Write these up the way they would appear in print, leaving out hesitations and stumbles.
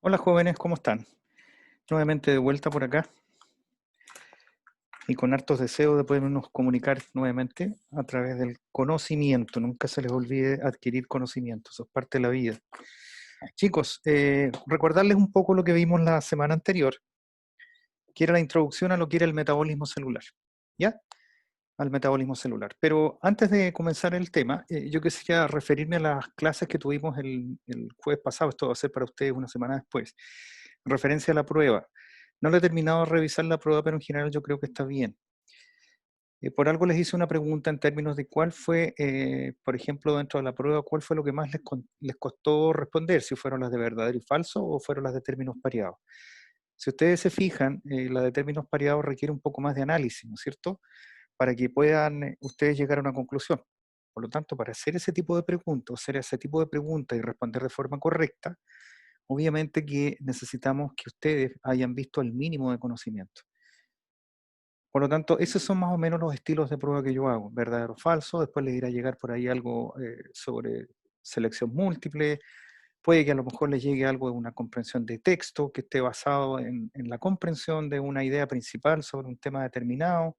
Hola jóvenes, ¿cómo están? Nuevamente de vuelta por acá y con hartos deseos de podernos comunicar nuevamente a través del conocimiento. Nunca se les olvide adquirir conocimiento, eso es parte de la vida. Chicos, recordarles un poco lo que vimos la semana anterior, que era la introducción a lo que era el metabolismo celular. ¿Ya? Al metabolismo celular. Pero antes de comenzar el tema, yo quisiera referirme a las clases que tuvimos el jueves pasado. Esto va a ser para ustedes una semana después. En referencia a la prueba. No le he terminado de revisar la prueba, pero en general yo creo que está bien. Por algo les hice una pregunta en términos de cuál fue, por ejemplo, dentro de la prueba, cuál fue lo que más les costó responder, si fueron las de verdadero y falso o fueron las de términos pareados. Si ustedes se fijan, la de términos pareados requiere un poco más de análisis, ¿no es cierto? Para que puedan ustedes llegar a una conclusión. Por lo tanto, para hacer ese tipo de preguntas, hacer ese tipo de preguntas y responder de forma correcta, obviamente que necesitamos que ustedes hayan visto el mínimo de conocimiento. Por lo tanto, esos son más o menos los estilos de prueba que yo hago, verdadero o falso, después les irá a llegar por ahí algo sobre selección múltiple, puede que a lo mejor les llegue algo de una comprensión de texto que esté basado en la comprensión de una idea principal sobre un tema determinado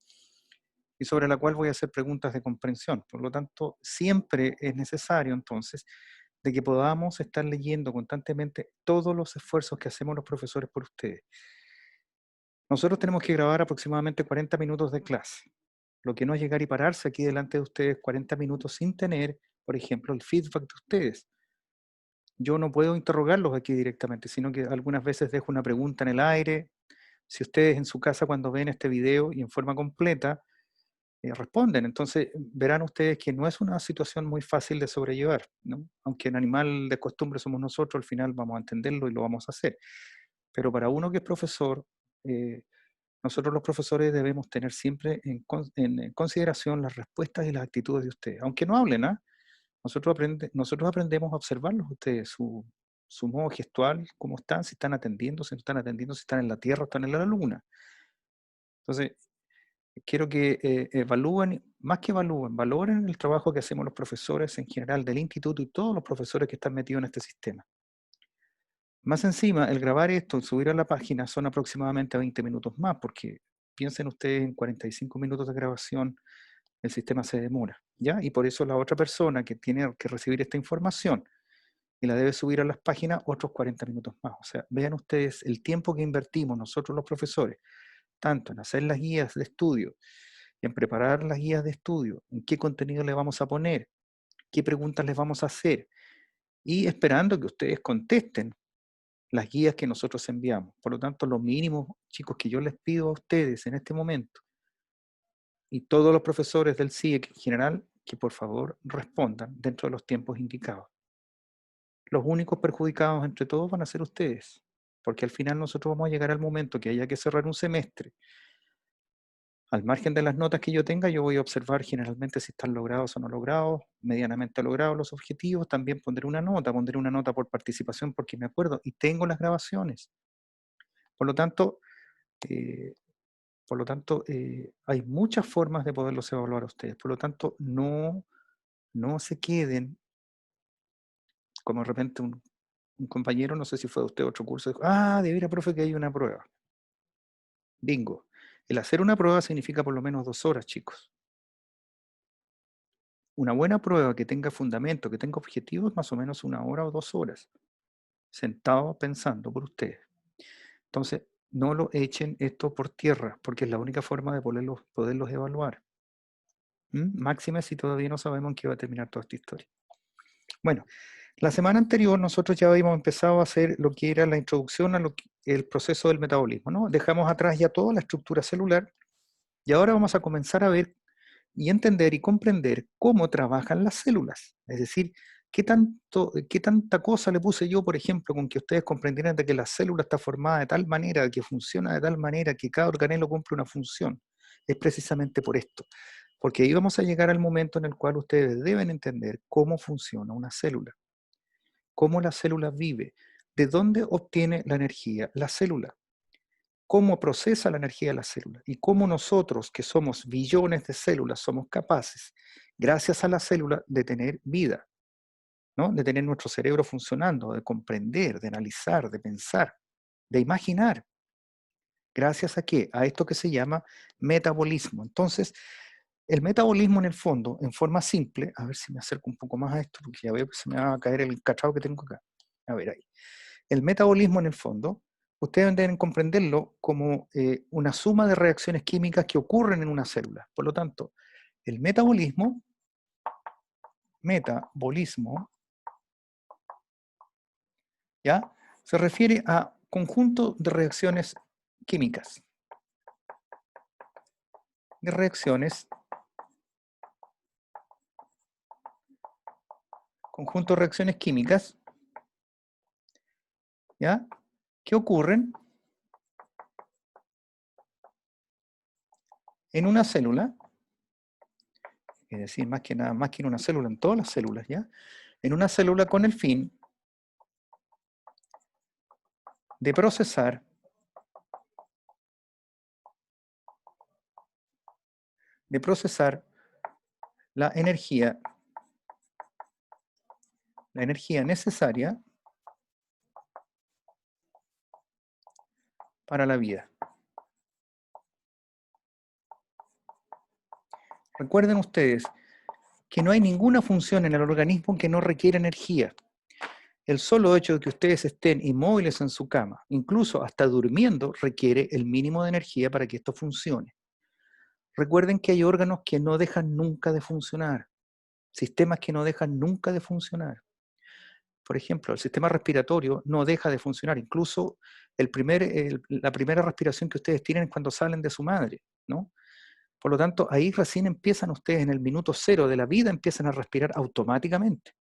y sobre la cual voy a hacer preguntas de comprensión. Por lo tanto, siempre es necesario entonces de que podamos estar leyendo constantemente todos los esfuerzos que hacemos los profesores por ustedes. Nosotros tenemos que grabar aproximadamente 40 minutos de clase, lo que no es llegar y pararse aquí delante de ustedes 40 minutos sin tener, por ejemplo, el feedback de ustedes. Yo no puedo interrogarlos aquí directamente, sino que algunas veces dejo una pregunta en el aire. Si ustedes en su casa cuando ven este video y en forma completa responden, entonces verán ustedes que no es una situación muy fácil de sobrellevar, ¿no? Aunque el animal de costumbre somos nosotros, al final vamos a entenderlo y lo vamos a hacer. Pero para uno que es profesor, eh, nosotros los profesores debemos tener siempre en consideración las respuestas y las actitudes de ustedes. Aunque no hablen, ¿ah? Nosotros aprendemos a observarlos ustedes, su modo gestual, cómo están, si están atendiendo, si no están atendiendo, si están en la Tierra o están en la Luna. Entonces, quiero que evalúen, más que evalúen, valoren el trabajo que hacemos los profesores en general del instituto y todos los profesores que están metidos en este sistema. Más encima, el grabar esto, el subir a la página, son aproximadamente 20 minutos más, porque piensen ustedes en 45 minutos de grabación, el sistema se demora, ¿ya? Y por eso la otra persona que tiene que recibir esta información y la debe subir a las páginas, otros 40 minutos más. O sea, vean ustedes el tiempo que invertimos nosotros los profesores, tanto en hacer las guías de estudio, en preparar las guías de estudio, en qué contenido le vamos a poner, qué preguntas les vamos a hacer, y esperando que ustedes contesten las guías que nosotros enviamos. Por lo tanto, lo mínimo, chicos, que yo les pido a ustedes en este momento, y todos los profesores del CIEC en general, que por favor respondan dentro de los tiempos indicados. Los únicos perjudicados entre todos van a ser ustedes, porque al final nosotros vamos a llegar al momento que haya que cerrar un semestre. Al margen de las notas que yo tenga, yo voy a observar generalmente si están logrados o no logrados, medianamente logrados los objetivos, también pondré una nota por participación porque me acuerdo y tengo las grabaciones. Por lo tanto, eh, hay muchas formas de poderlos evaluar a ustedes. Por lo tanto, no se queden, como de repente un compañero, no sé si fue de usted otro curso, dijo, ah, de veras, profe, que hay una prueba. Bingo. El hacer una prueba significa por lo menos 2 horas, chicos. Una buena prueba que tenga fundamento, que tenga objetivos, más o menos 1 hora o 2 horas, sentado pensando por ustedes. Entonces, no lo echen esto por tierra, porque es la única forma de poderlos evaluar. Máxime si todavía no sabemos en qué va a terminar toda esta historia. Bueno, la semana anterior nosotros ya habíamos empezado a hacer lo que era la introducción a el proceso del metabolismo, ¿no? Dejamos atrás ya toda la estructura celular y ahora vamos a comenzar a ver y entender y comprender cómo trabajan las células. Es decir, qué tanta cosa le puse yo, por ejemplo, con que ustedes comprendieran de que la célula está formada de tal manera, que funciona de tal manera, que cada organelo cumple una función. Es precisamente por esto. Porque ahí vamos a llegar al momento en el cual ustedes deben entender cómo funciona una célula, cómo la célula vive, de dónde obtiene la energía la célula, cómo procesa la energía la célula y cómo nosotros, que somos billones de células, somos capaces, gracias a la célula, de tener vida. ¿no? De tener nuestro cerebro funcionando, de comprender, de analizar, de pensar, de imaginar. ¿Gracias a qué? A esto que se llama metabolismo. Entonces, el metabolismo en el fondo, en forma simple, a ver si me acerco un poco más a esto, porque ya veo que se me va a caer el cacao que tengo acá. A ver ahí. El metabolismo en el fondo, ustedes deben comprenderlo como una suma de reacciones químicas que ocurren en una célula. Por lo tanto, el metabolismo, ¿ya? Se refiere a conjunto de reacciones químicas. De reacciones, conjunto de reacciones químicas, ¿ya? Que ocurren en una célula, es decir, más que nada, más que en una célula, en todas las células, ¿ya? En una célula con el fin de procesar la energía necesaria para la vida. Recuerden ustedes que no hay ninguna función en el organismo que no requiera energía. El solo hecho de que ustedes estén inmóviles en su cama, incluso hasta durmiendo, requiere el mínimo de energía para que esto funcione. Recuerden que hay órganos que no dejan nunca de funcionar, sistemas que no dejan nunca de funcionar. Por ejemplo, el sistema respiratorio no deja de funcionar, incluso la primera respiración que ustedes tienen es cuando salen de su madre, ¿no? Por lo tanto, ahí recién empiezan ustedes en el minuto cero de la vida, empiezan a respirar automáticamente.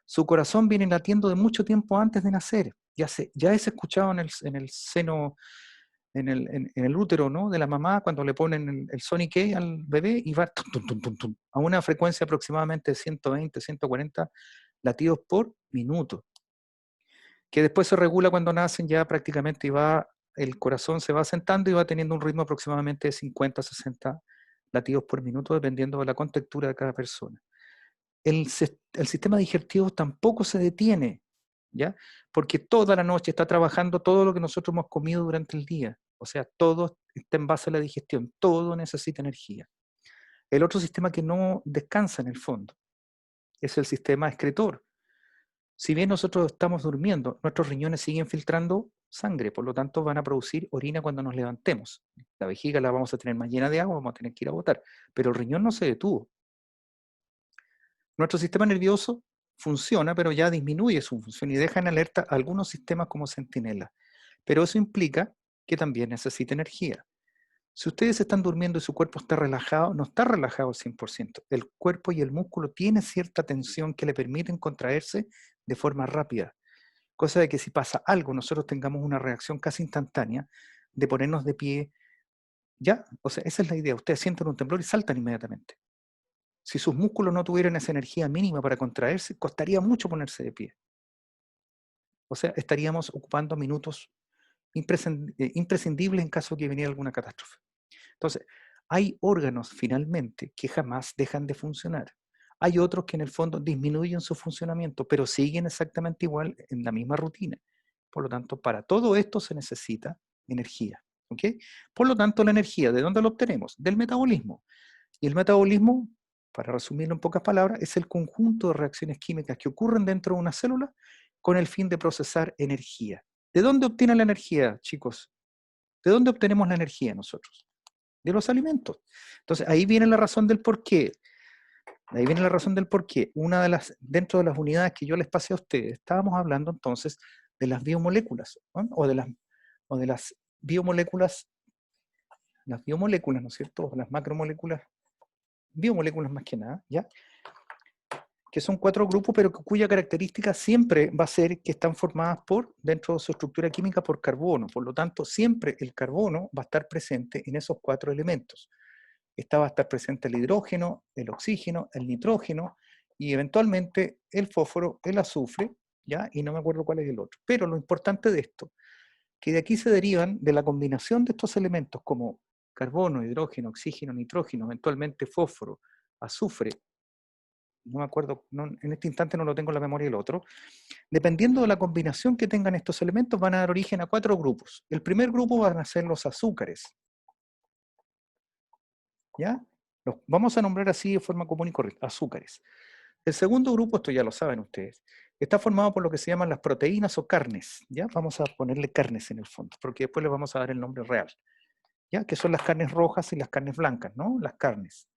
Su corazón viene latiendo de mucho tiempo antes de nacer. Ya es escuchado en el seno, en el útero, ¿no? De la mamá cuando le ponen el Sonic Key al bebé y va tum, tum, tum, tum, tum, a una frecuencia aproximadamente de 120, 140 latidos por minuto, que después se regula cuando nacen ya prácticamente el corazón se va asentando y va teniendo un ritmo aproximadamente de 50, 60 latidos por minuto, dependiendo de la contextura de cada persona. El sistema digestivo tampoco se detiene, ¿ya? Porque toda la noche está trabajando todo lo que nosotros hemos comido durante el día. O sea, todo está en base a la digestión, todo necesita energía. El otro sistema que no descansa en el fondo es el sistema excretor. Si bien nosotros estamos durmiendo, nuestros riñones siguen filtrando sangre, por lo tanto van a producir orina cuando nos levantemos. La vejiga la vamos a tener más llena de agua, vamos a tener que ir a botar, pero el riñón no se detuvo. Nuestro sistema nervioso funciona, pero ya disminuye su función y deja en alerta algunos sistemas como centinela. Pero eso implica que también necesita energía. Si ustedes están durmiendo y su cuerpo está relajado, no está relajado al 100%. El cuerpo y el músculo tienen cierta tensión que le permiten contraerse de forma rápida. Cosa de que si pasa algo, nosotros tengamos una reacción casi instantánea de ponernos de pie. Ya, o sea, esa es la idea. Ustedes sienten un temblor y saltan inmediatamente. Si sus músculos no tuvieran esa energía mínima para contraerse, costaría mucho ponerse de pie. O sea, estaríamos ocupando minutos imprescindibles en caso de que viniera alguna catástrofe. Entonces, hay órganos finalmente que jamás dejan de funcionar. Hay otros que en el fondo disminuyen su funcionamiento, pero siguen exactamente igual en la misma rutina. Por lo tanto, para todo esto se necesita energía. ¿Ok? Por lo tanto, la energía, ¿de dónde la obtenemos? Del metabolismo. Y el metabolismo, para resumirlo en pocas palabras, es el conjunto de reacciones químicas que ocurren dentro de una célula con el fin de procesar energía. ¿De dónde obtienen la energía, chicos? ¿De dónde obtenemos la energía nosotros? De los alimentos. Entonces, ahí viene la razón del por qué. Ahí viene la razón del por qué. Dentro de las unidades que yo les pasé a ustedes, estábamos hablando entonces de las biomoléculas, ¿no? O de las biomoléculas, ¿no es cierto? O las macromoléculas, biomoléculas más que nada, ¿ya? Que son 4 grupos, pero cuya característica siempre va a ser que están formadas dentro de su estructura química, por carbono. Por lo tanto, siempre el carbono va a estar presente en esos 4 elementos. Va a estar presente el hidrógeno, el oxígeno, el nitrógeno y eventualmente el fósforo, el azufre, ¿ya? Y no me acuerdo cuál es el otro. Pero lo importante de esto, que de aquí se derivan de la combinación de estos elementos como carbono, hidrógeno, oxígeno, nitrógeno, eventualmente fósforo, azufre no me acuerdo, en este instante no lo tengo en la memoria el otro, dependiendo de la combinación que tengan estos elementos, van a dar origen a 4 grupos. El primer grupo van a ser los azúcares. ¿Ya? Los vamos a nombrar así de forma común y correcta, azúcares. El segundo grupo, esto ya lo saben ustedes, está formado por lo que se llaman las proteínas o carnes. ¿Ya? Vamos a ponerle carnes en el fondo, porque después le vamos a dar el nombre real. ¿Ya? Que son las carnes rojas y las carnes blancas, ¿no? Las carnes.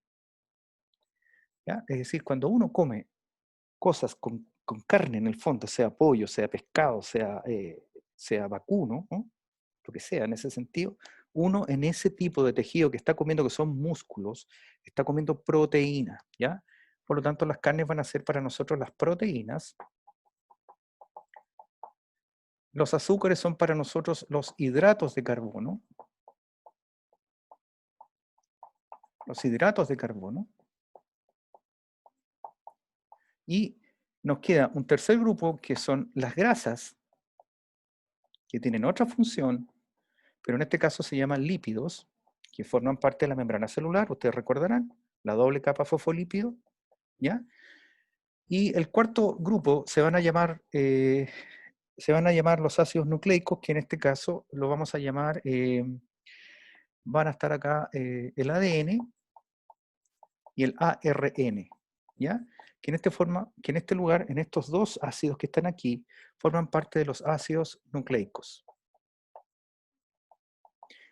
¿Ya? Es decir, cuando uno come cosas con carne en el fondo, sea pollo, sea pescado, sea vacuno, ¿no? Lo que sea en ese sentido, uno en ese tipo de tejido que está comiendo, que son músculos, está comiendo proteína, ¿ya? Por lo tanto, las carnes van a ser para nosotros las proteínas. Los azúcares son para nosotros los hidratos de carbono. Los hidratos de carbono. Y nos queda un tercer grupo que son las grasas, que tienen otra función, pero en este caso se llaman lípidos, que forman parte de la membrana celular, ustedes recordarán, la doble capa fosfolípido, ¿ya? Y el cuarto grupo se van a llamar los ácidos nucleicos, que en este caso lo vamos a llamar, van a estar acá el ADN y el ARN, ¿ya? Que en este lugar, en estos dos ácidos que están aquí, forman parte de los ácidos nucleicos.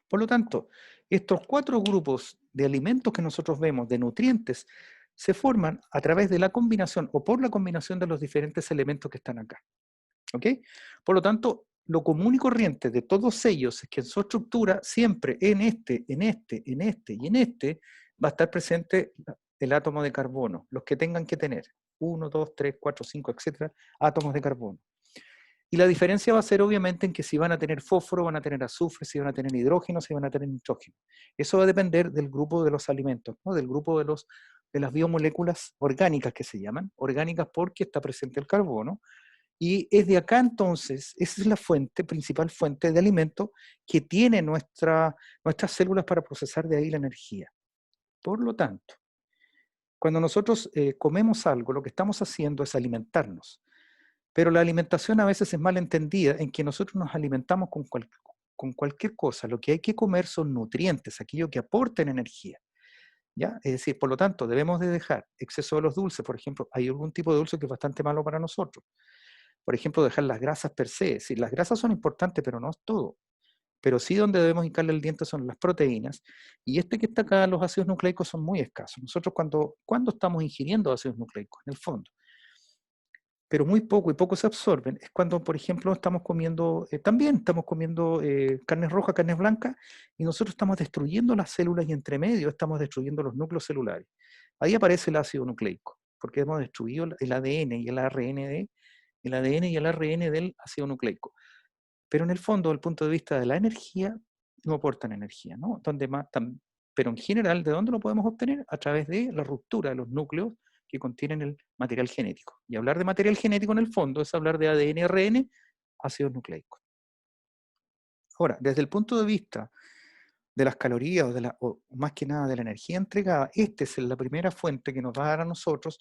Por lo tanto, estos 4 grupos de alimentos que nosotros vemos, de nutrientes, se forman a través de la combinación o por la combinación de los diferentes elementos que están acá. ¿Ok? Por lo tanto, lo común y corriente de todos ellos es que en su estructura siempre en este y en este va a estar presente el átomo de carbono, los que tengan que tener, 1, 2, 3, 4, 5, etcétera, átomos de carbono. Y la diferencia va a ser obviamente en que si van a tener fósforo, van a tener azufre, si van a tener hidrógeno, si van a tener nitrógeno. Eso va a depender del grupo de los alimentos, ¿no? Del grupo de las biomoléculas orgánicas que se llaman, orgánicas porque está presente el carbono, y es de acá entonces, esa es la fuente, principal fuente de alimento que tiene nuestras células para procesar de ahí la energía. Por lo tanto, cuando nosotros comemos algo, lo que estamos haciendo es alimentarnos. Pero la alimentación a veces es mal entendida en que nosotros nos alimentamos con cualquier cosa. Lo que hay que comer son nutrientes, aquello que aporten energía. ¿Ya? Es decir, por lo tanto, debemos de dejar exceso de los dulces. Por ejemplo, hay algún tipo de dulce que es bastante malo para nosotros. Por ejemplo, dejar las grasas per se. Sí, las grasas son importantes, pero no es todo. Pero sí donde debemos hincarle el diente son las proteínas. Y este que está acá, los ácidos nucleicos son muy escasos. Nosotros cuando estamos ingiriendo ácidos nucleicos, en el fondo, pero muy poco y poco se absorben, es cuando, por ejemplo, estamos comiendo, también estamos comiendo carnes rojas, carnes blancas, y nosotros estamos destruyendo las células y entre medio estamos destruyendo los núcleos celulares. Ahí aparece el ácido nucleico, porque hemos destruido el ADN y el ARN del ácido nucleico. Pero en el fondo, desde el punto de vista de la energía, no aportan energía, ¿no? Pero en general, ¿de dónde lo podemos obtener? A través de la ruptura de los núcleos que contienen el material genético. Y hablar de material genético en el fondo es hablar de ADN, ARN, ácidos nucleicos. Ahora, desde el punto de vista de las calorías o más que nada de la energía entregada, esta es la primera fuente que nos va a dar a nosotros,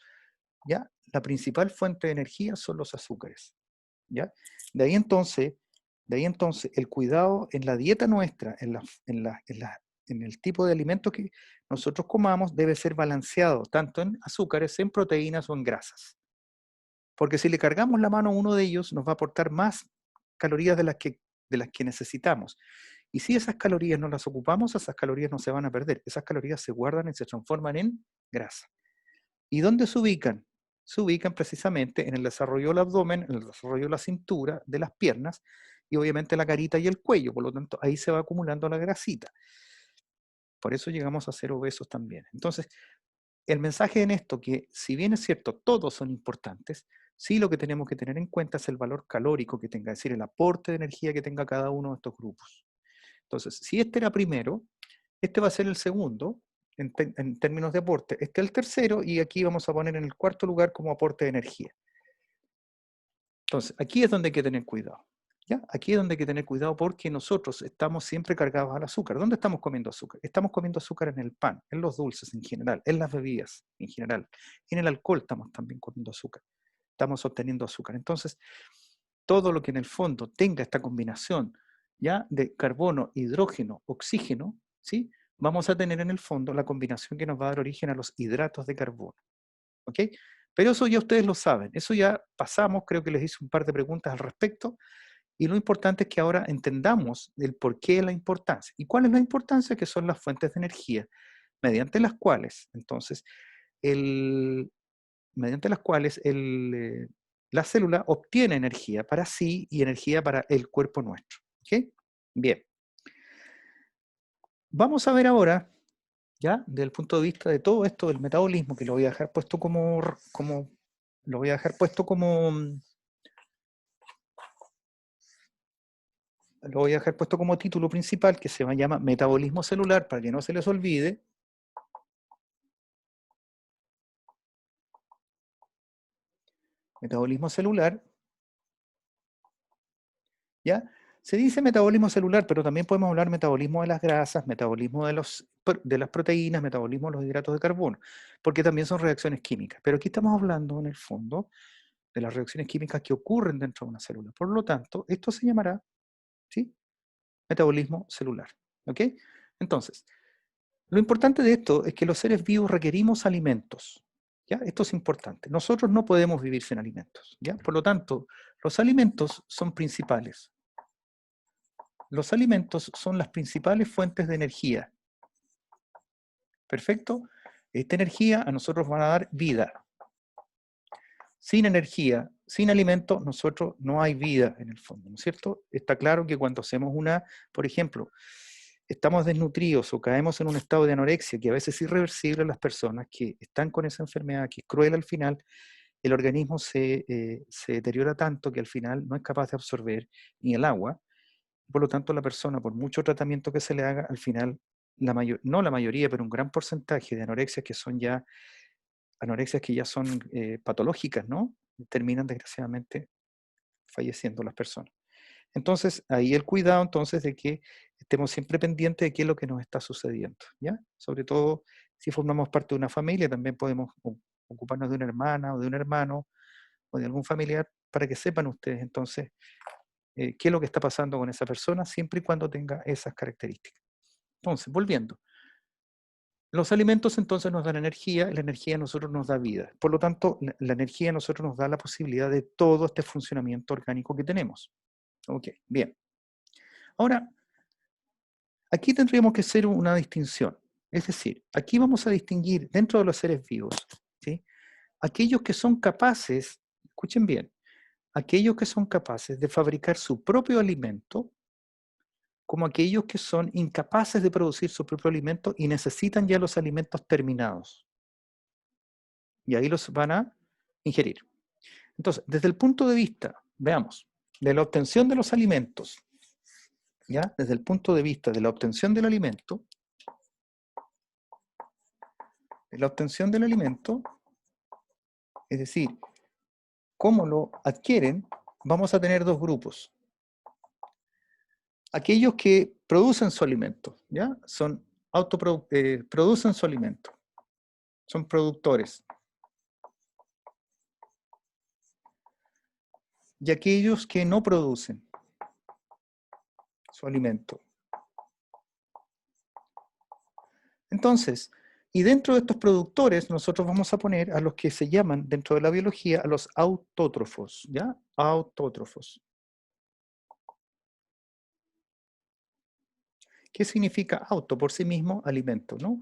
¿ya? La principal fuente de energía son los azúcares, ¿ya? De ahí entonces, el cuidado en la dieta nuestra, en el tipo de alimentos que nosotros comamos, debe ser balanceado, tanto en azúcares, en proteínas o en grasas. Porque si le cargamos la mano a uno de ellos, nos va a aportar más calorías de las que necesitamos. Y si esas calorías no las ocupamos, esas calorías no se van a perder. Esas calorías se guardan y se transforman en grasa. ¿Y dónde se ubican? Se ubican precisamente en el desarrollo del abdomen, en el desarrollo de la cintura, de las piernas, y obviamente la carita y el cuello. Por lo tanto, ahí se va acumulando la grasita. Por eso llegamos a ser obesos también. Entonces, el mensaje en esto, que si bien es cierto, todos son importantes, sí lo que tenemos que tener en cuenta es el valor calórico que tenga, es decir, el aporte de energía que tenga cada uno de estos grupos. Entonces, si este era primero, este va a ser el segundo, en términos de aporte. Este es el tercero, y aquí vamos a poner en el cuarto lugar como aporte de energía. Entonces, aquí es donde hay que tener cuidado. ¿Ya? Aquí es donde hay que tener cuidado porque nosotros estamos siempre cargados al azúcar. ¿Dónde estamos comiendo azúcar? Estamos comiendo azúcar en el pan, en los dulces en general, en las bebidas en general. En el alcohol estamos también comiendo azúcar. Estamos obteniendo azúcar. Entonces, todo lo que en el fondo tenga esta combinación, ¿ya? De carbono, hidrógeno, oxígeno, ¿sí? Vamos a tener en el fondo la combinación que nos va a dar origen a los hidratos de carbono. ¿Ok? Pero eso ya ustedes lo saben. Eso ya pasamos, creo que les hice un par de preguntas al respecto. Y lo importante es que ahora entendamos el porqué de la importancia. ¿Y cuál es la importancia? Que son las fuentes de energía, mediante las cuales, entonces, mediante las cuales la célula obtiene energía para sí y energía para el cuerpo nuestro. ¿Ok? Bien. Vamos a ver ahora, ya, desde el punto de vista de todo esto del metabolismo, que lo voy a dejar puesto lo voy a dejar puesto como, lo voy a dejar puesto como título principal, que se llama metabolismo celular, para que no se les olvide. Metabolismo celular, ¿ya? Se dice metabolismo celular, pero también podemos hablar metabolismo de las grasas, metabolismo de las proteínas, metabolismo de los hidratos de carbono, porque también son reacciones químicas. Pero aquí estamos hablando, en el fondo, de las reacciones químicas que ocurren dentro de una célula. Por lo tanto, esto se llamará, ¿sí? Metabolismo celular. ¿Ok? Entonces, lo importante de esto es que los seres vivos requerimos alimentos. ¿Ya? Esto es importante. Nosotros no podemos vivir sin alimentos. ¿Ya? Por lo tanto, los alimentos son principales. Los alimentos son las principales fuentes de energía. ¿Perfecto? Esta energía a nosotros va a dar vida. Sin energía, sin alimento, nosotros no hay vida en el fondo, ¿no es cierto? Está claro que cuando hacemos por ejemplo, estamos desnutridos o caemos en un estado de anorexia, que a veces es irreversible en las personas que están con esa enfermedad, que es cruel al final, el organismo se deteriora tanto que al final no es capaz de absorber ni el agua. Por lo tanto, la persona, por mucho tratamiento que se le haga, al final, no la mayoría, pero un gran porcentaje de anorexias que son ya anorexias que ya son patológicas, ¿no? Terminan desgraciadamente falleciendo las personas. Entonces, ahí el cuidado entonces de que estemos siempre pendientes de qué es lo que nos está sucediendo, ¿ya? Sobre todo si formamos parte de una familia, también podemos ocuparnos de una hermana o de un hermano o de algún familiar para que sepan ustedes entonces qué es lo que está pasando con esa persona, siempre y cuando tenga esas características. Entonces, volviendo. Los alimentos entonces nos dan energía, y la energía a nosotros nos da vida. Por lo tanto, la energía a nosotros nos da la posibilidad de todo este funcionamiento orgánico que tenemos. Ok, bien. Ahora, aquí tendríamos que hacer una distinción. Es decir, aquí vamos a distinguir dentro de los seres vivos, ¿sí? Aquellos que son capaces, escuchen bien, aquellos que son capaces de fabricar su propio alimento, como aquellos que son incapaces de producir su propio alimento y necesitan ya los alimentos terminados. Y ahí los van a ingerir. Entonces, desde el punto de vista, veamos, de la obtención de los alimentos, ¿ya? Desde el punto de vista de la obtención del alimento, es decir, cómo lo adquieren, vamos a tener dos grupos. Aquellos que producen su alimento, ¿ya? Producen su alimento, son productores. Y aquellos que no producen su alimento. Entonces, y dentro de estos productores, nosotros vamos a poner a los que se llaman, dentro de la biología, a los autótrofos, ¿ya? Autótrofos. ¿Qué significa auto? Por sí mismo, alimento, ¿no?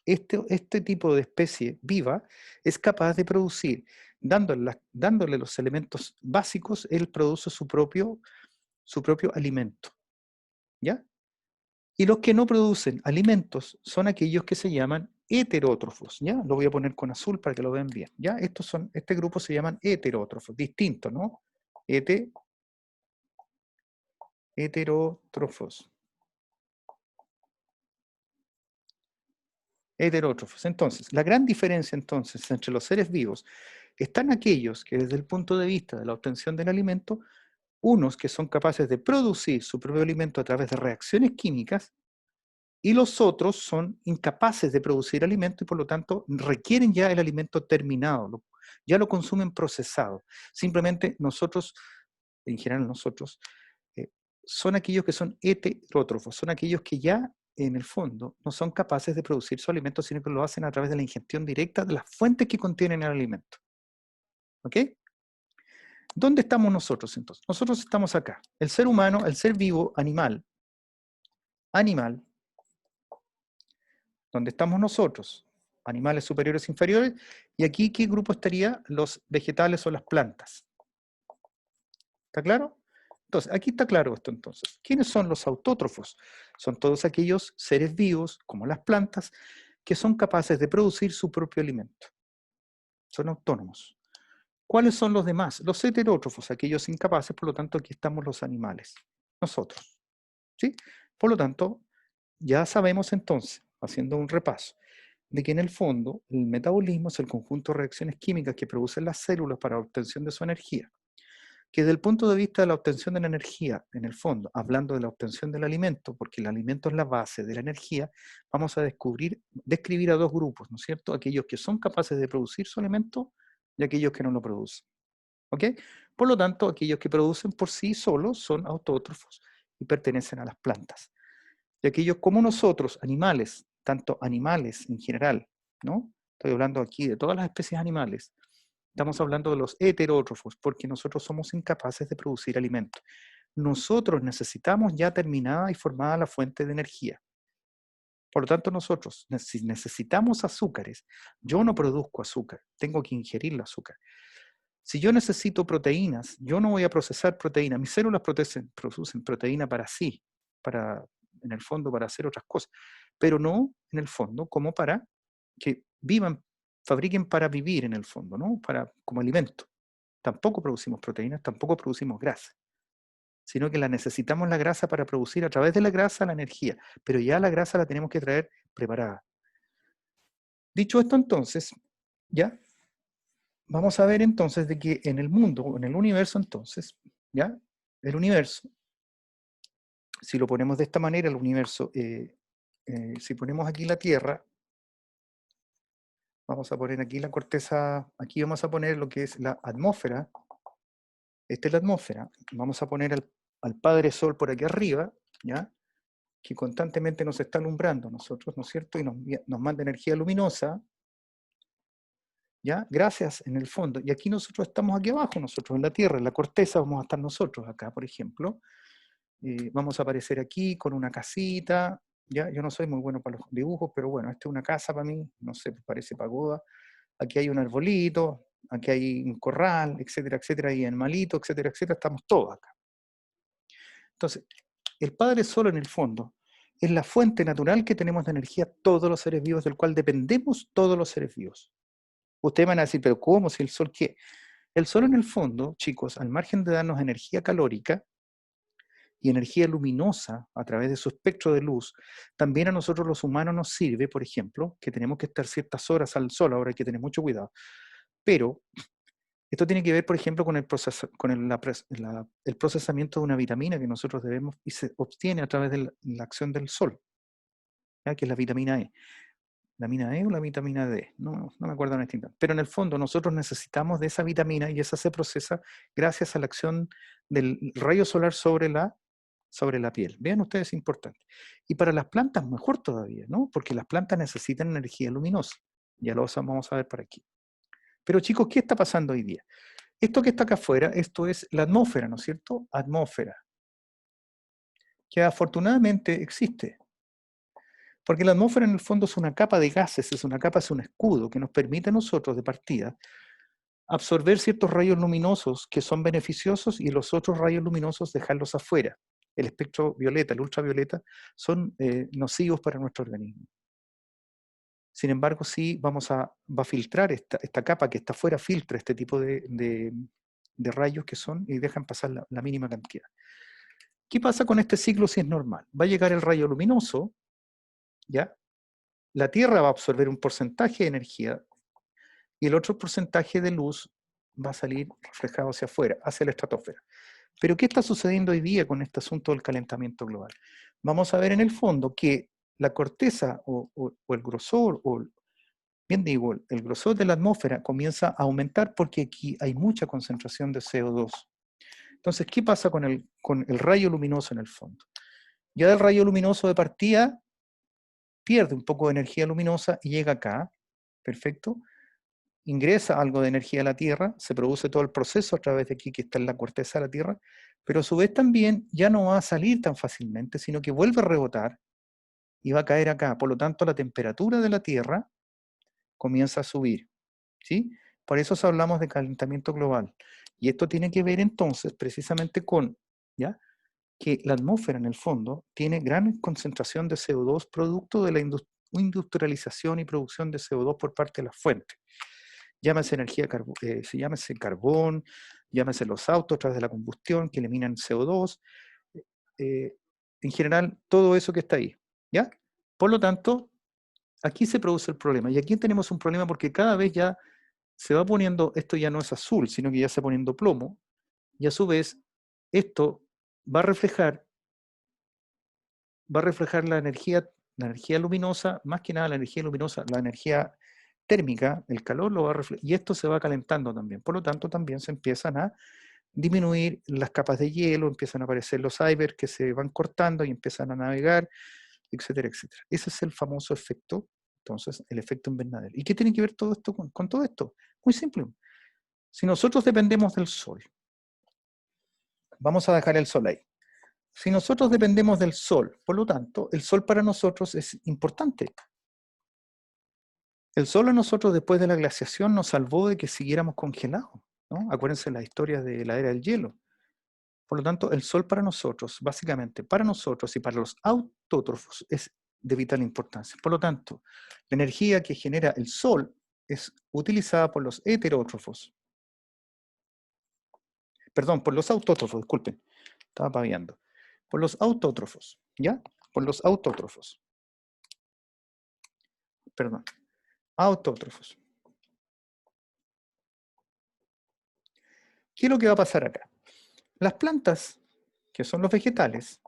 Este tipo de especie viva es capaz de producir, dándole los elementos básicos, él produce su propio alimento, ¿ya? Y los que no producen alimentos son aquellos que se llaman heterótrofos, ¿ya? Lo voy a poner con azul para que lo vean bien, ¿ya? Este grupo se llaman heterótrofos, distintos, ¿no? Heterótrofos. Heterótrofos. Entonces, la gran diferencia entonces entre los seres vivos están aquellos que desde el punto de vista de la obtención del alimento unos que son capaces de producir su propio alimento a través de reacciones químicas, y los otros son incapaces de producir alimento y por lo tanto requieren ya el alimento terminado, ya lo consumen procesado. Simplemente nosotros, en general nosotros, eh, son aquellos que son heterótrofos, son aquellos que ya en el fondo no son capaces de producir su alimento, sino que lo hacen a través de la ingestión directa de las fuentes que contienen el alimento. ¿Ok? ¿Dónde estamos nosotros entonces? Nosotros estamos acá. El ser humano, el ser vivo, animal, donde estamos nosotros, animales superiores e inferiores, y aquí, ¿qué grupo estaría? Los vegetales o las plantas. ¿Está claro? Entonces, aquí está claro esto entonces. ¿Quiénes son los autótrofos? Son todos aquellos seres vivos, como las plantas, que son capaces de producir su propio alimento. Son autónomos. ¿Cuáles son los demás? Los heterótrofos, aquellos incapaces, por lo tanto, aquí estamos los animales, nosotros. ¿Sí? Por lo tanto, ya sabemos entonces, haciendo un repaso, de que en el fondo el metabolismo es el conjunto de reacciones químicas que producen las células para la obtención de su energía. Que desde el punto de vista de la obtención de la energía, en el fondo, hablando de la obtención del alimento, porque el alimento es la base de la energía, vamos a describir a dos grupos, ¿no es cierto? Aquellos que son capaces de producir su alimento y aquellos que no lo producen. ¿Ok? Por lo tanto, aquellos que producen por sí solos son autótrofos y pertenecen a las plantas. Y aquellos como nosotros, animales, tanto animales en general, ¿no? Estoy hablando aquí de todas las especies animales. Estamos hablando de los heterótrofos, porque nosotros somos incapaces de producir alimentos. Nosotros necesitamos ya terminada y formada la fuente de energía. Por lo tanto, nosotros, si necesitamos azúcares, yo no produzco azúcar, tengo que ingerir el azúcar. Si yo necesito proteínas, yo no voy a procesar proteínas. Mis células producen proteína para sí, en el fondo para hacer otras cosas, pero no en el fondo como para que vivan, fabriquen para vivir en el fondo, ¿no? Como alimento. Tampoco producimos proteínas, tampoco producimos grasa, sino que necesitamos la grasa para producir a través de la grasa la energía, pero ya la grasa la tenemos que traer preparada. Dicho esto entonces, ya vamos a ver entonces de que en el mundo, en el universo entonces, ¿ya? El universo, si lo ponemos de esta manera, el universo, si ponemos aquí la Tierra, vamos a poner aquí la corteza, aquí vamos a poner lo que es la atmósfera, esta es la atmósfera, vamos a poner al Padre Sol por aquí arriba, ¿ya? Que constantemente nos está alumbrando a nosotros, ¿no es cierto? Y nos manda energía luminosa, ¿ya? Gracias en el fondo. Y aquí nosotros estamos aquí abajo, nosotros en la Tierra, en la corteza vamos a estar nosotros acá, por ejemplo. Vamos a aparecer aquí con una casita, ¿ya? Yo no soy muy bueno para los dibujos, pero bueno, esta es una casa para mí, no sé, parece pagoda. Aquí hay un arbolito, aquí hay un corral, etcétera, etcétera, y animalito, etcétera, etcétera, estamos todos acá. Entonces, el Padre Sol en el fondo es la fuente natural que tenemos de energía todos los seres vivos, del cual dependemos todos los seres vivos. Ustedes van a decir, pero ¿cómo? Si el Sol, ¿qué? El Sol en el fondo, chicos, al margen de darnos energía calórica y energía luminosa a través de su espectro de luz, también a nosotros los humanos nos sirve, por ejemplo, que tenemos que estar ciertas horas al Sol, ahora hay que tener mucho cuidado. Pero esto tiene que ver, por ejemplo, con el procesamiento de una vitamina que nosotros debemos y se obtiene a través de la acción del Sol, ¿ya? Que es la vitamina E. ¿La vitamina E o la vitamina D? No me acuerdo en este instante. Pero en el fondo nosotros necesitamos de esa vitamina y esa se procesa gracias a la acción del rayo solar sobre la piel. Vean ustedes, es importante. Y para las plantas mejor todavía, ¿no? Porque las plantas necesitan energía luminosa. Ya lo vamos a ver por aquí. Pero chicos, ¿qué está pasando hoy día? Esto que está acá afuera, esto es la atmósfera, ¿no es cierto? Atmósfera, que afortunadamente existe. Porque la atmósfera en el fondo es una capa de gases, es un escudo que nos permite a nosotros de partida absorber ciertos rayos luminosos que son beneficiosos y los otros rayos luminosos dejarlos afuera. El espectro violeta, el ultravioleta, son nocivos para nuestro organismo. Sin embargo, sí va a filtrar esta capa que está afuera, filtra este tipo de rayos que son y dejan pasar la mínima cantidad. ¿Qué pasa con este ciclo si es normal? Va a llegar el rayo luminoso, ¿ya? La Tierra va a absorber un porcentaje de energía y el otro porcentaje de luz va a salir reflejado hacia afuera, hacia la estratosfera. Pero ¿qué está sucediendo hoy día con este asunto del calentamiento global? Vamos a ver en el fondo que la corteza o el grosor, bien digo, el grosor de la atmósfera comienza a aumentar porque aquí hay mucha concentración de CO2. Entonces, ¿qué pasa con el rayo luminoso en el fondo? Ya del rayo luminoso de partida pierde un poco de energía luminosa y llega acá, perfecto, ingresa algo de energía a la Tierra, se produce todo el proceso a través de aquí que está en la corteza de la Tierra, pero a su vez también ya no va a salir tan fácilmente, sino que vuelve a rebotar y va a caer acá. Por lo tanto, la temperatura de la Tierra comienza a subir, ¿sí? Por eso hablamos de calentamiento global. Y esto tiene que ver entonces precisamente con, ¿ya?, que la atmósfera en el fondo tiene gran concentración de CO2 producto de la industrialización y producción de CO2 por parte de las fuentes. Llámese llámese carbón, llámese los autos a través de la combustión que eliminan CO2, en general todo eso que está ahí, ¿ya? Por lo tanto, aquí se produce el problema, y aquí tenemos un problema porque cada vez ya se va poniendo, esto ya no es azul, sino que ya se va poniendo plomo, y a su vez esto va a reflejar la energía luminosa, más que nada la energía luminosa, la energía térmica, el calor lo va a reflejar, y esto se va calentando también. Por lo tanto, también se empiezan a disminuir las capas de hielo, empiezan a aparecer los icebergs que se van cortando y empiezan a navegar, etcétera, etcétera. Ese es el famoso efecto, entonces, el efecto invernadero. ¿Y qué tiene que ver todo esto con todo esto? Muy simple. Si nosotros dependemos del sol, vamos a dejar el sol ahí. Si nosotros dependemos del sol, por lo tanto, el sol para nosotros es importante. El sol a nosotros después de la glaciación nos salvó de que siguiéramos congelados, ¿no? Acuérdense la historia de la era del hielo. Por lo tanto, el sol para nosotros, básicamente para nosotros y para los autótrofos, es de vital importancia. Por lo tanto, la energía que genera el sol es utilizada por los heterótrofos. Perdón, por los autótrofos, disculpen, estaba paviando. Por los autótrofos, ¿ya? Por los autótrofos. Perdón, autótrofos. ¿Qué es lo que va a pasar acá? Las plantas, que son los vegetales,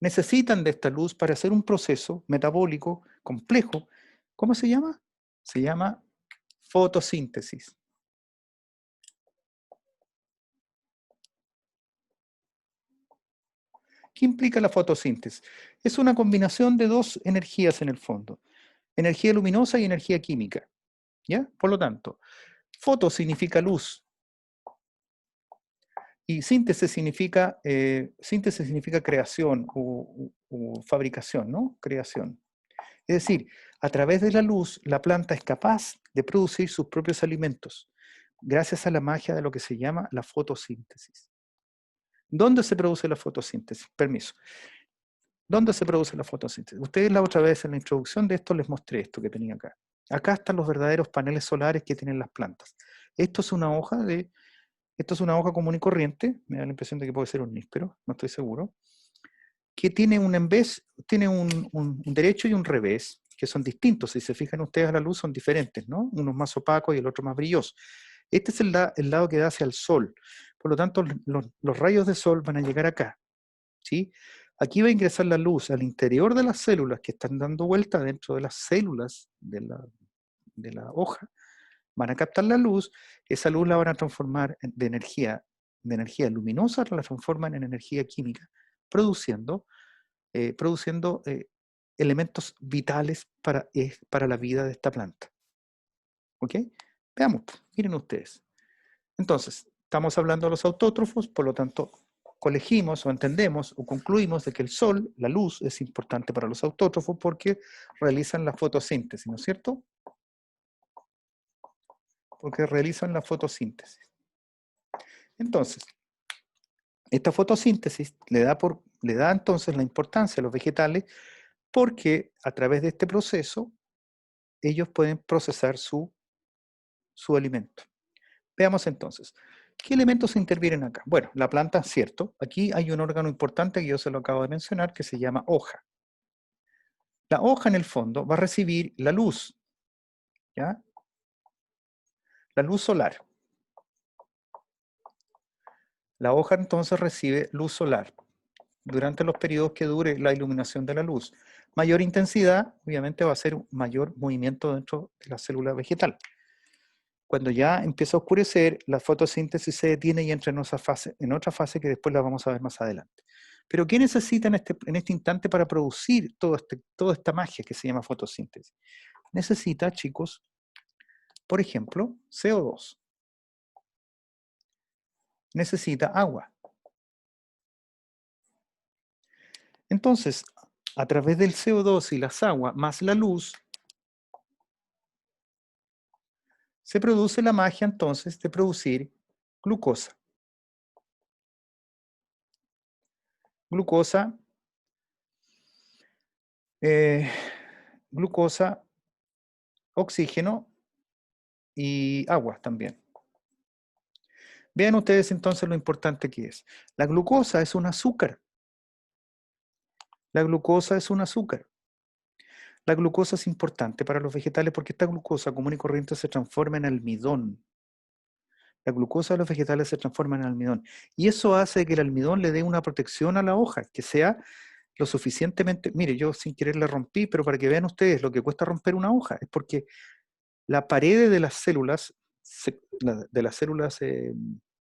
necesitan de esta luz para hacer un proceso metabólico complejo. ¿Cómo se llama? Se llama fotosíntesis. ¿Qué implica la fotosíntesis? Es una combinación de dos energías en el fondo, energía luminosa y energía química, ¿ya? Por lo tanto, foto significa luz y síntesis significa creación o fabricación, ¿no? Creación. Es decir, a través de la luz, la planta es capaz de producir sus propios alimentos, gracias a la magia de lo que se llama la fotosíntesis. ¿Dónde se produce la fotosíntesis? Permiso. ¿Dónde se produce la fotosíntesis? Ustedes la otra vez en la introducción de esto les mostré esto que tenía acá. Acá están los verdaderos paneles solares que tienen las plantas. Esto es una hoja común y corriente, me da la impresión de que puede ser un níspero, no estoy seguro, que tiene tiene un derecho y un revés, que son distintos. Si se fijan ustedes a la luz son diferentes, ¿no? Uno es más opaco y el otro más brilloso. Este es el lado que da hacia el sol. Por lo tanto, los rayos de sol van a llegar acá, ¿sí? Aquí va a ingresar la luz al interior de las células que están dando vuelta dentro de las células de la hoja. Van a captar la luz, esa luz la van a transformar de energía luminosa, la transforman en energía química, produciendo elementos vitales para la vida de esta planta. ¿Ok? Veamos, miren ustedes. Entonces, estamos hablando de los autótrofos, por lo tanto, colegimos o entendemos o concluimos de que el sol, la luz, es importante para los autótrofos porque realizan la fotosíntesis, ¿no es cierto? Porque realizan la fotosíntesis. Entonces, esta fotosíntesis le da entonces la importancia a los vegetales porque a través de este proceso ellos pueden procesar su alimento. Veamos entonces, ¿qué elementos intervienen acá? Bueno, la planta, cierto. Aquí hay un órgano importante que yo se lo acabo de mencionar que se llama hoja. La hoja en el fondo va a recibir la luz, ¿ya? La luz solar. La hoja entonces recibe luz solar durante los periodos que dure la iluminación de la luz. Mayor intensidad, obviamente va a ser un mayor movimiento dentro de la célula vegetal. Cuando ya empieza a oscurecer, la fotosíntesis se detiene y entra en otra fase que después la vamos a ver más adelante. Pero ¿qué necesita en este instante para producir toda esta magia que se llama fotosíntesis? Necesita, chicos, por ejemplo, CO2. Necesita agua. Entonces, a través del CO2 y las aguas más la luz, se produce la magia entonces de producir glucosa. Glucosa, eh, glucosa, oxígeno y agua también. Vean ustedes entonces lo importante que es. La glucosa es un azúcar. La glucosa es un azúcar. La glucosa es importante para los vegetales porque esta glucosa común y corriente se transforma en almidón. La glucosa de los vegetales se transforma en almidón. Y eso hace que el almidón le dé una protección a la hoja, que sea lo suficientemente... Mire, yo sin querer la rompí, pero para que vean ustedes lo que cuesta romper una hoja, es porque la pared de las células,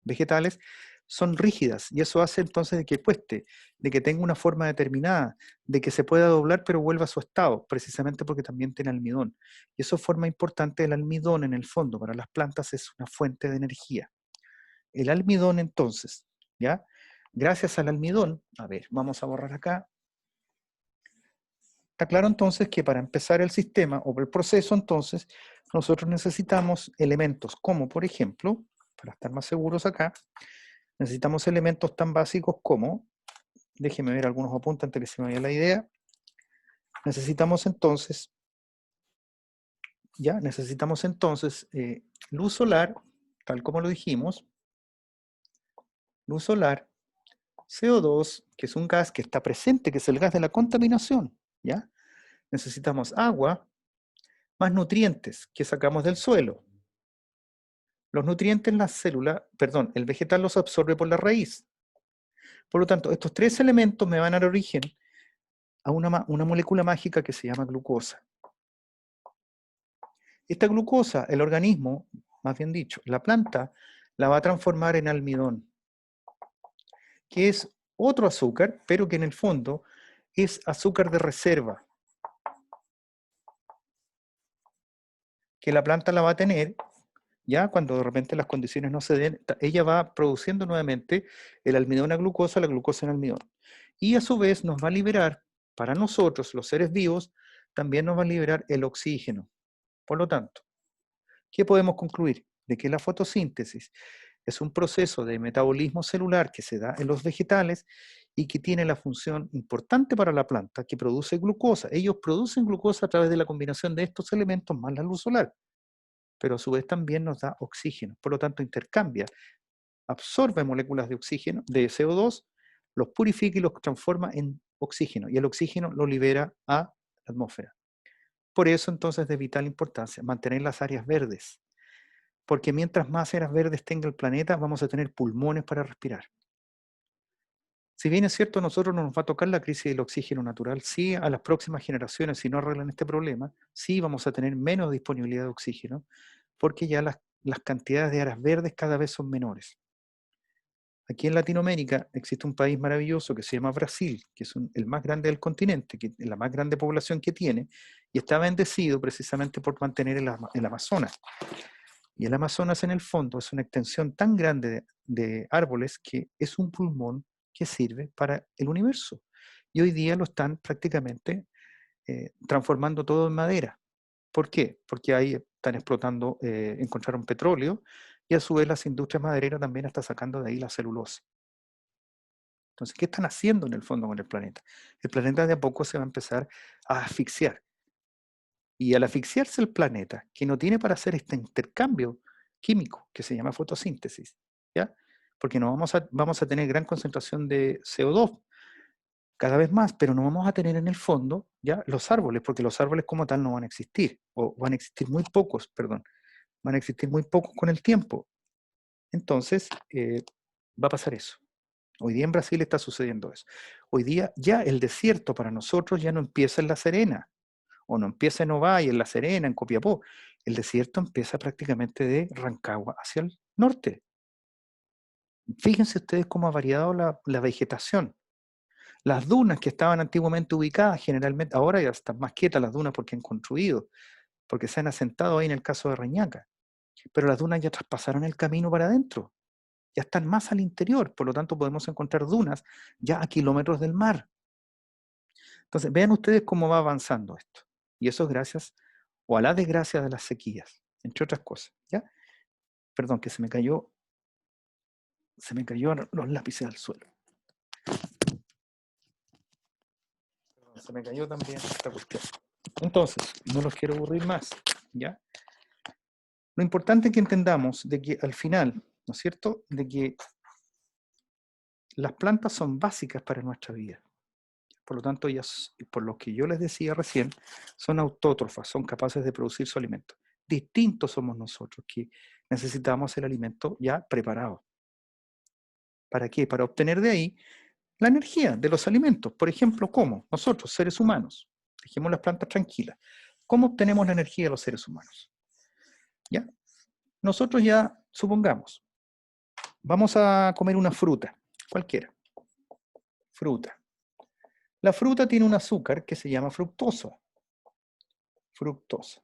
vegetales, son rígidas, y eso hace entonces de que cueste, de que tenga una forma determinada, de que se pueda doblar pero vuelva a su estado, precisamente porque también tiene almidón. Y eso forma importante el almidón en el fondo, para las plantas es una fuente de energía. El almidón entonces, ¿ya? Gracias al almidón, a ver, vamos a borrar acá. Está claro entonces que para empezar el sistema o el proceso entonces, nosotros necesitamos elementos como, por ejemplo, para estar más seguros acá, necesitamos elementos tan básicos como, déjenme ver algunos apuntes antes que se me vaya la idea, necesitamos entonces, luz solar, tal como lo dijimos, luz solar, CO2, que es un gas que está presente, que es el gas de la contaminación, ¿ya? Necesitamos agua, más nutrientes que sacamos del suelo. Los nutrientes en la célula, perdón, el vegetal los absorbe por la raíz. Por lo tanto, estos tres elementos me van a dar origen a una molécula mágica que se llama glucosa. Esta glucosa, el organismo, más bien dicho, la planta, la va a transformar en almidón, que es otro azúcar, pero que en el fondo es azúcar de reserva, que la planta la va a tener, ya cuando de repente las condiciones no se den, ella va produciendo nuevamente el almidón a glucosa, la glucosa en almidón. Y a su vez nos va a liberar, para nosotros, los seres vivos, también nos va a liberar el oxígeno. Por lo tanto, ¿qué podemos concluir? De que la fotosíntesis es un proceso de metabolismo celular que se da en los vegetales y que tiene la función importante para la planta, que produce glucosa. Ellos producen glucosa a través de la combinación de estos elementos más la luz solar, pero a su vez también nos da oxígeno. Por lo tanto, intercambia, absorbe moléculas de oxígeno, de CO2, los purifica y los transforma en oxígeno, y el oxígeno lo libera a la atmósfera. Por eso entonces es de vital importancia mantener las áreas verdes, porque mientras más áreas verdes tenga el planeta, vamos a tener pulmones para respirar. Si bien es cierto, a nosotros no nos va a tocar la crisis del oxígeno natural, sí a las próximas generaciones, si no arreglan este problema, sí vamos a tener menos disponibilidad de oxígeno, porque ya las cantidades de áreas verdes cada vez son menores. Aquí en Latinoamérica existe un país maravilloso que se llama Brasil, que es el más grande del continente, que es la más grande población que tiene, y está bendecido precisamente por mantener el Amazonas. Y el Amazonas en el fondo es una extensión tan grande de árboles que es un pulmón que sirve para el universo. Y hoy día lo están prácticamente transformando todo en madera. ¿Por qué? Porque ahí están explotando, encontraron petróleo, y a su vez las industrias madereras también están sacando de ahí la celulosa. Entonces, ¿qué están haciendo en el fondo con el planeta? El planeta de a poco se va a empezar a asfixiar. Y al asfixiarse el planeta, que no tiene para hacer este intercambio químico que se llama fotosíntesis, ¿ya? Porque no vamos a tener gran concentración de CO2 cada vez más, pero no vamos a tener en el fondo ya los árboles, porque los árboles como tal no van a existir, o van a existir muy pocos, perdón, van a existir muy pocos con el tiempo. Entonces, Va a pasar eso. Hoy día en Brasil está sucediendo eso. Hoy día ya el desierto para nosotros ya no empieza en La Serena, o no empieza en Ovalle, en La Serena, en Copiapó. El desierto empieza prácticamente de Rancagua hacia el norte. Fíjense ustedes cómo ha variado la vegetación. Las dunas que estaban antiguamente ubicadas, generalmente, ahora ya están más quietas las dunas porque han construido, porque se han asentado ahí en el caso de Reñaca. Pero las dunas ya traspasaron el camino para adentro, ya están más al interior, por lo tanto podemos encontrar dunas ya a kilómetros del mar. Entonces, vean ustedes cómo va avanzando esto. Y eso es gracias, o a la desgracia de las sequías, entre otras cosas. ¿Ya? Perdón, que se me cayó los lápices al suelo. Se me cayó también esta cuestión. Entonces, no los quiero aburrir más, ¿ya? Lo importante es que entendamos de que al final, ¿no es cierto?, de que las plantas son básicas para nuestra vida. Por lo tanto, ellas, por lo que yo les decía recién, son autótrofas, son capaces de producir su alimento. Distintos somos nosotros, que necesitamos el alimento ya preparado. ¿Para qué? Para obtener de ahí la energía de los alimentos. Por ejemplo, ¿cómo? Nosotros, seres humanos, dejemos las plantas tranquilas. ¿Cómo obtenemos la energía de los seres humanos? ¿Ya? Nosotros ya, supongamos, vamos a comer una fruta, cualquiera, fruta. La fruta tiene un azúcar que se llama fructosa. Fructosa.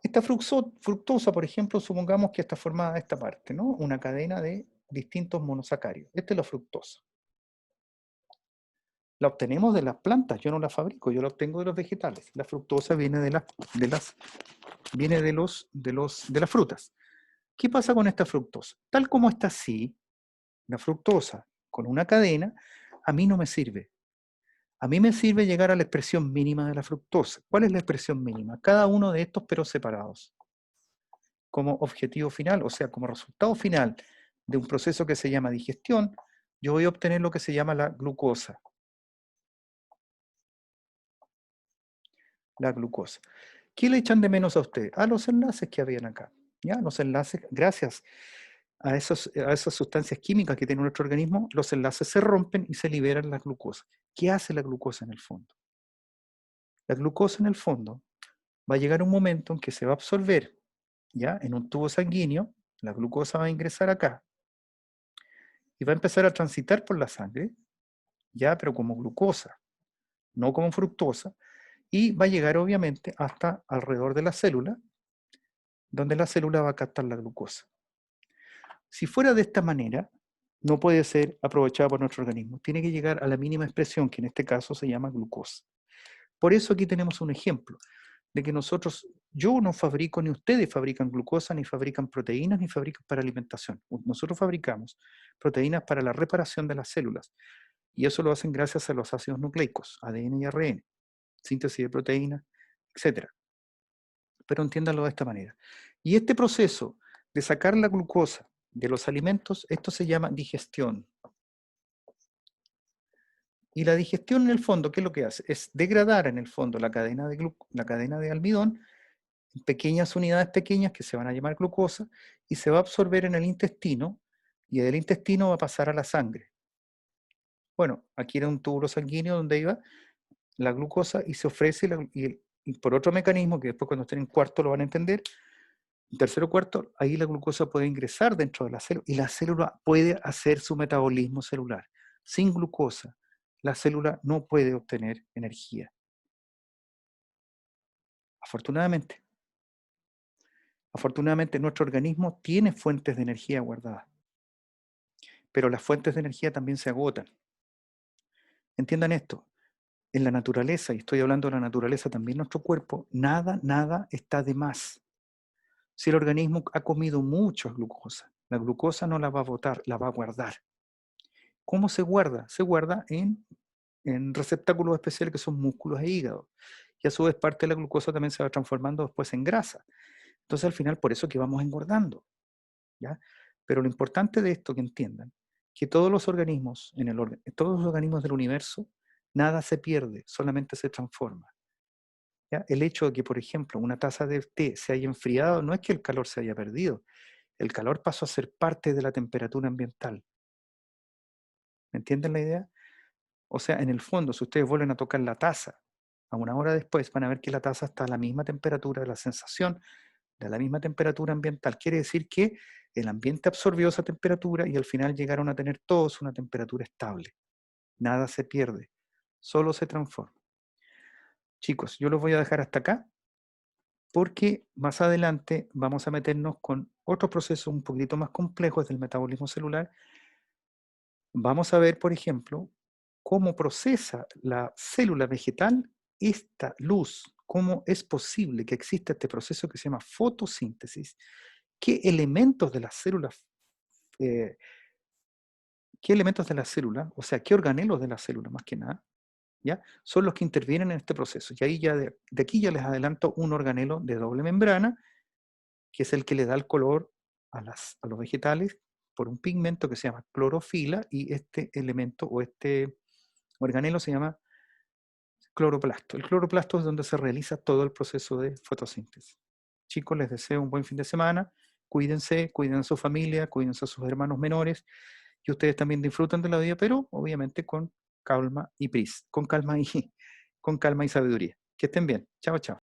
Esta fructosa, por ejemplo, supongamos que está formada de esta parte, ¿no? Una cadena de distintos monosacáridos. Esta es la fructosa. La obtenemos de las plantas, yo no la fabrico, yo la obtengo de los vegetales. La fructosa viene de las frutas. ¿Qué pasa con esta fructosa? Tal como está así, la fructosa con una cadena, a mí no me sirve. A mí me sirve llegar a la expresión mínima de la fructosa. ¿Cuál es la expresión mínima? Cada uno de estos, pero separados. Como objetivo final, o sea, como resultado final de un proceso que se llama digestión, yo voy a obtener lo que se llama la glucosa. La glucosa. ¿Qué le echan de menos a usted? A los enlaces que habían acá. ¿Ya? Los enlaces, gracias a esas sustancias químicas que tiene nuestro organismo, los enlaces se rompen y se liberan la glucosa. ¿Qué hace la glucosa en el fondo? La glucosa en el fondo va a llegar un momento en que se va a absorber, ¿ya? En un tubo sanguíneo, la glucosa va a ingresar acá y va a empezar a transitar por la sangre, ya, pero como glucosa, no como fructosa, y va a llegar obviamente hasta alrededor de la célula, donde la célula va a captar la glucosa. Si fuera de esta manera, no puede ser aprovechada por nuestro organismo. Tiene que llegar a la mínima expresión, que en este caso se llama glucosa. Por eso aquí tenemos un ejemplo de que yo no fabrico, ni ustedes fabrican glucosa, ni fabrican proteínas, ni fabrican para alimentación. Nosotros fabricamos proteínas para la reparación de las células. Y eso lo hacen gracias a los ácidos nucleicos, ADN y ARN, síntesis de proteínas, etc. Pero entiéndanlo de esta manera. Y este proceso de sacar la glucosa de los alimentos, esto se llama digestión. Y la digestión en el fondo, ¿qué es lo que hace? Es degradar en el fondo la cadena de almidón en pequeñas unidades pequeñas que se van a llamar glucosa y se va a absorber en el intestino y del intestino va a pasar a la sangre. Bueno, aquí era un tubo sanguíneo donde iba la glucosa y se ofrece y por otro mecanismo que después cuando estén en cuarto lo van a entender, en tercero o cuarto, ahí la glucosa puede ingresar dentro de la célula y la célula puede hacer su metabolismo celular. Sin glucosa, la célula no puede obtener energía. Afortunadamente. Afortunadamente nuestro organismo tiene fuentes de energía guardadas, pero las fuentes de energía también se agotan. Entiendan esto, en la naturaleza, y estoy hablando de la naturaleza también, nuestro cuerpo, nada está de más. Si el organismo ha comido mucha glucosa, la glucosa no la va a botar, la va a guardar. ¿Cómo se guarda? Se guarda en receptáculos especiales que son músculos e hígado. Y a su vez parte de la glucosa también se va transformando después en grasa. Entonces al final por eso que vamos engordando. ¿Ya? Pero lo importante de esto que entiendan, que todos los organismos, todos los organismos del universo, nada se pierde, solamente se transforma. ¿Ya? El hecho de que, por ejemplo, una taza de té se haya enfriado, no es que el calor se haya perdido, El calor pasó a ser parte de la temperatura ambiental. ¿Me entienden la idea? O sea, en el fondo, si ustedes vuelven a tocar la taza a una hora después, van a ver que la taza está a la misma temperatura, la sensación de la misma temperatura ambiental. Quiere decir que el ambiente absorbió esa temperatura y al final llegaron a tener todos una temperatura estable. Nada se pierde, solo se transforma. Chicos, yo los voy a dejar hasta acá porque más adelante vamos a meternos con otros procesos un poquito más complejos del metabolismo celular. Vamos a ver, por ejemplo, cómo procesa la célula vegetal esta luz, cómo es posible que exista este proceso que se llama fotosíntesis, qué elementos de las células, eh, o sea, qué organelos de la célula más que nada, ¿ya? Son los que intervienen en este proceso. Y ahí ya de aquí ya les adelanto un organelo de doble membrana, que es el que le da el color a los vegetales por un pigmento que se llama clorofila, y este elemento o este organelo se llama cloroplasto. El cloroplasto es donde se realiza todo el proceso de fotosíntesis. Chicos, les deseo un buen fin de semana. Cuídense, cuiden a su familia, cuiden a sus hermanos menores, y ustedes también disfrutan de la vida, pero obviamente con calma y prisa, con calma y sabiduría. Que estén bien. Chao, chao.